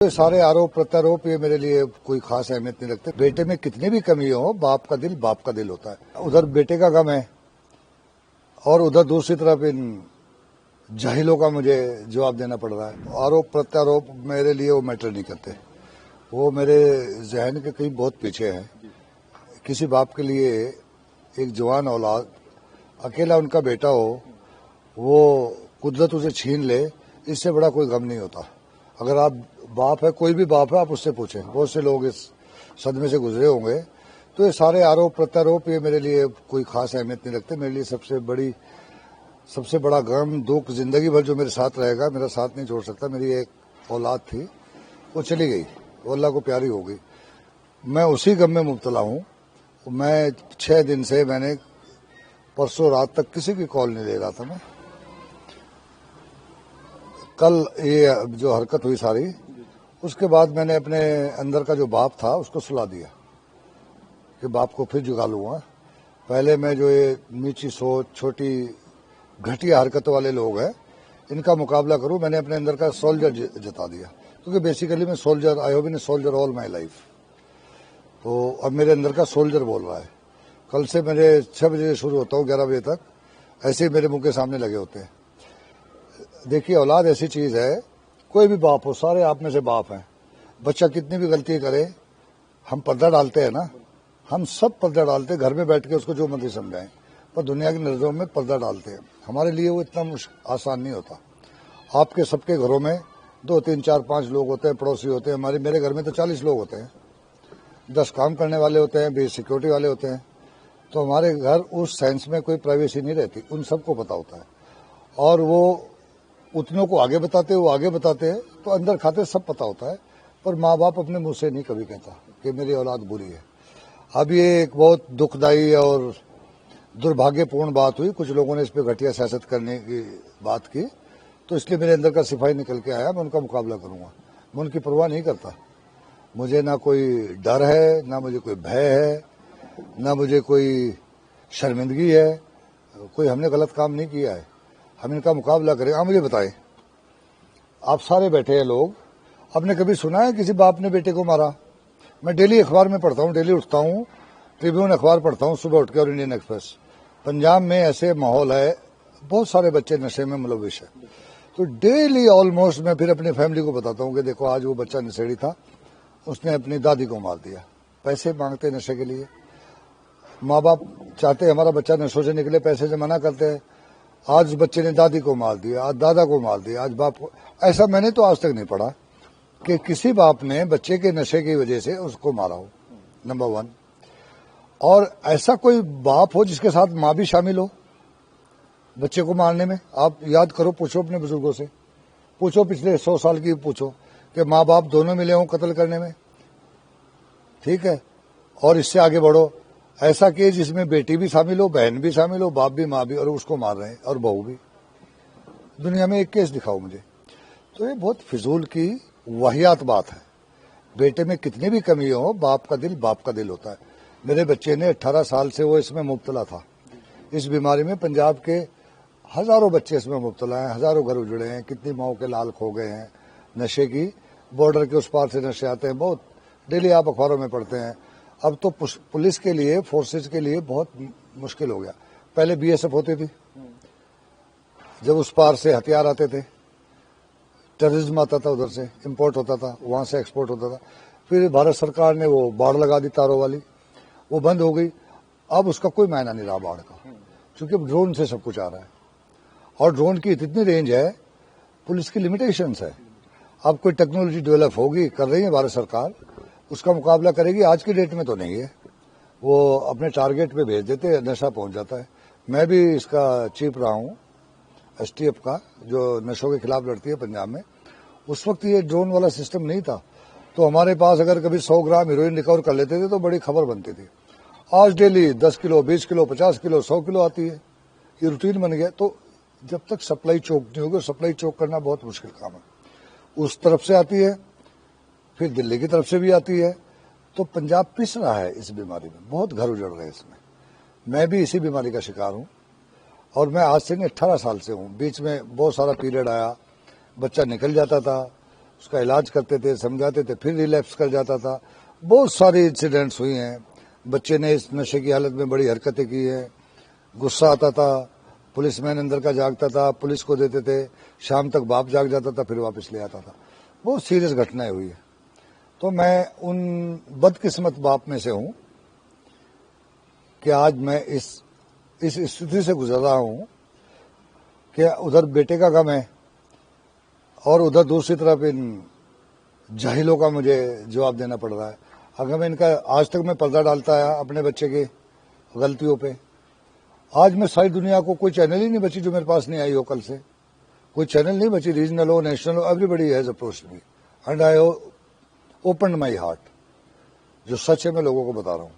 ये सारे आरोप प्रत्यारोप ये मेरे लिए कोई खास अहमियत नहीं रखते। बेटे में कितनी भी कमी हो, बाप का दिल होता है। उधर बेटे का गम है और उधर दूसरी तरफ इन जाहिलों का मुझे जवाब देना पड़ रहा है। आरोप प्रत्यारोप मेरे लिए वो मैटर नहीं करते, वो मेरे जहन के कहीं बहुत पीछे हैं। किसी बाप के लिए एक जवान औलाद, अकेला उनका बेटा हो, वो कुदरत उसे छीन ले, इससे बड़ा कोई गम नहीं होता। अगर आप बाप है, कोई भी बाप है, आप उससे पूछें, बहुत से लोग इस सदमे से गुजरे होंगे। तो ये सारे आरोप प्रत्यारोप ये मेरे लिए कोई खास अहमियत नहीं रखते। मेरे लिए सबसे बड़ा गम, दुख जिंदगी भर जो मेरे साथ रहेगा, मेरा साथ नहीं छोड़ सकता। मेरी एक औलाद थी, वो चली गई, वो अल्लाह को प्यारी हो गई। मैं उसी गम में मुब्तला हूँ। मैं 6 दिन से, मैंने परसों रात तक किसी की कॉल नहीं ले रहा था। मैं कल ये जो हरकत हुई सारी, उसके बाद मैंने अपने अंदर का जो बाप था उसको सुला दिया कि बाप को फिर जुगा लूंगा। पहले मैं जो ये नीची सोच, छोटी घटिया हरकतों वाले लोग हैं, इनका मुकाबला करूं। मैंने अपने अंदर का सोल्जर जता दिया, क्योंकि बेसिकली मैं soldier, I have been a soldier all my life. तो अब मेरे अंदर का सोल्जर बोल रहा है। कल से मेरे 6 बजे शुरू होता हूँ, 11 बजे तक ऐसे ही मेरे मुंह के सामने लगे होते हैं। देखिए, औलाद ऐसी चीज है, कोई भी बाप हो, सारे आप में से बाप हैं। बच्चा कितनी भी गलती करे, हम पर्दा डालते हैं ना, हम सब पर्दा डालते हैं। घर में बैठ के उसको जो मर्जी समझाएं, पर दुनिया की नजरों में पर्दा डालते हैं। हमारे लिए वो इतना आसान नहीं होता। आपके सबके घरों में 2, 3, 4, 5 लोग होते हैं, पड़ोसी होते हैं। मेरे घर में तो 40 लोग होते हैं, 10 काम करने वाले होते हैं, 20 सिक्योरिटी वाले होते हैं। तो हमारे घर उस सेंस में कोई प्राइवेसी नहीं रहती, उन सबको पता होता है। और वो उतनों को आगे बताते, वो आगे बताते हैं, तो अंदर खाते सब पता होता है। पर माँ बाप अपने मुंह से नहीं कभी कहता कि मेरी औलाद बुरी है। अब ये एक बहुत दुखदायी और दुर्भाग्यपूर्ण बात हुई। कुछ लोगों ने इस पर घटिया सियासत करने की बात की, तो इसलिए मेरे अंदर का सिपाही निकल के आया। मैं उनका मुकाबला करूंगा, मैं उनकी परवाह नहीं करता। मुझे ना कोई डर है, ना मुझे कोई भय है, ना मुझे कोई शर्मिंदगी है। कोई हमने गलत काम नहीं किया है, हम इनका मुकाबला करें। आप मुझे बताएं, आप सारे बैठे हैं लोग, आपने कभी सुना है किसी बाप ने बेटे को मारा? मैं डेली अखबार में पढ़ता हूँ, डेली उठता हूँ, ट्रिब्यून अखबार पढ़ता हूँ सुबह उठ के, और इंडियन एक्सप्रेस। पंजाब में ऐसे माहौल है, बहुत सारे बच्चे नशे में मुलविस है। तो डेली ऑलमोस्ट मैं फिर अपनी फैमिली को बताता हूँ कि देखो, आज वो बच्चा नशेड़ी था, उसने अपनी दादी को मार दिया। पैसे मांगते नशे के लिए, माँ बाप चाहते हमारा बच्चा नशों से निकले, पैसे से मना करते हैं। आज बच्चे ने दादी को मार दिया, आज दादा को मार दिया, आज बाप को। ऐसा मैंने तो आज तक नहीं पढ़ा कि किसी बाप ने बच्चे के नशे की वजह से उसको मारा हो, नंबर 1। और ऐसा कोई बाप हो जिसके साथ माँ भी शामिल हो बच्चे को मारने में। आप याद करो, पूछो अपने बुजुर्गों से, पूछो पिछले 100 साल की पूछो कि माँ बाप दोनों मिले हों कत्ल करने में, ठीक है। और इससे आगे बढ़ो, ऐसा केस जिसमें बेटी भी शामिल हो, बहन भी शामिल हो, बाप भी माँ भी, और उसको मार रहे हैं, और बहू भी। दुनिया में एक केस दिखाओ मुझे। तो ये बहुत फिजूल की वाहियात बात है। बेटे में कितनी भी कमी हो, बाप का दिल होता है। मेरे बच्चे ने 18 साल से वो इसमें मुब्तला था, इस बीमारी में। पंजाब के हजारों बच्चे इसमें मुब्तला हैं, हजारों घर उजड़े हैं, कितनी माओ के लाल खो गए हैं नशे की। बॉर्डर के उस पार से नशे आते हैं, बहुत डेली आप अखबारों में पढ़ते हैं। अब तो पुलिस के लिए, फोर्सेज के लिए बहुत मुश्किल हो गया। पहले बीएसएफ होती थी, जब उस पार से हथियार आते थे, टेररिज्म आता था, उधर से इंपोर्ट होता था, वहां से एक्सपोर्ट होता था। फिर भारत सरकार ने वो बाढ़ लगा दी तारों वाली, वो बंद हो गई। अब उसका कोई मायना नहीं रहा बाढ़ का, क्योंकि ड्रोन से सब कुछ आ रहा है। और ड्रोन की इतनी रेंज है, पुलिस की लिमिटेशंस है। अब कोई टेक्नोलॉजी डेवलप होगी, कर रही है भारत सरकार, उसका मुकाबला करेगी। आज की डेट में तो नहीं है, वो अपने टारगेट पे भेज देते हैं, नशा पहुंच जाता है। मैं भी इसका चीफ रहा हूं, एसटीएफ का, जो नशों के खिलाफ लड़ती है पंजाब में। उस वक्त ये ड्रोन वाला सिस्टम नहीं था, तो हमारे पास अगर कभी 100 ग्राम हीरोइन रिकवर कर लेते थे तो बड़ी खबर बनती थी। आज daily 10 kilo, 20 kilo, 50 kilo, 100 kilo आती है, ये रूटीन बन गया। तो जब तक सप्लाई चोक नहीं होगी, सप्लाई चोक करना बहुत मुश्किल काम है। उस तरफ से आती है, फिर दिल्ली की तरफ से भी आती है। तो पंजाब पिस रहा है इस बीमारी में, बहुत घर उजड़ रहे हैं इसमें। मैं भी इसी बीमारी का शिकार हूं, और मैं आज से नहीं 18 साल से हूं। बीच में बहुत सारा पीरियड आया, बच्चा निकल जाता था, اس کا علاج کرتے تھے, سمجھاتے تھے, پھر ریلیپس کر جاتا تھا. بہت ساری انسیڈنٹس ہوئی ہیں. بچے نے اس نشے کی حالت میں بڑی حرکتیں کی ہیں. غصہ آتا تھا, پولیس مین اندر کا جاگتا تھا, پولیس کو دیتے تھے, شام تک باپ جاگ جاتا تھا, پھر واپس لے آتا تھا. بہت سیریس گھٹنائیں ہوئی ہیں. تو میں ان بدقسمت باپ میں سے ہوں کہ آج میں اس استھتی سے گزر رہا ہوں کہ ادھر بیٹے کا غم ہے اور ادھر دوسری طرف ان جاہلوں کا مجھے جواب دینا پڑ رہا ہے. اگر میں ان کا آج تک میں پردہ ڈالتا ہے اپنے بچے کے غلطیوں پہ, آج میں ساری دنیا کو کوئی چینل ہی نہیں بچی جو میرے پاس نہیں آئی ہو. کل سے کوئی چینل نہیں بچی, ریجنل ہو, نیشنل ہو, everybody has approached me and I opened my heart. جو سچ ہے میں لوگوں کو بتا رہا ہوں.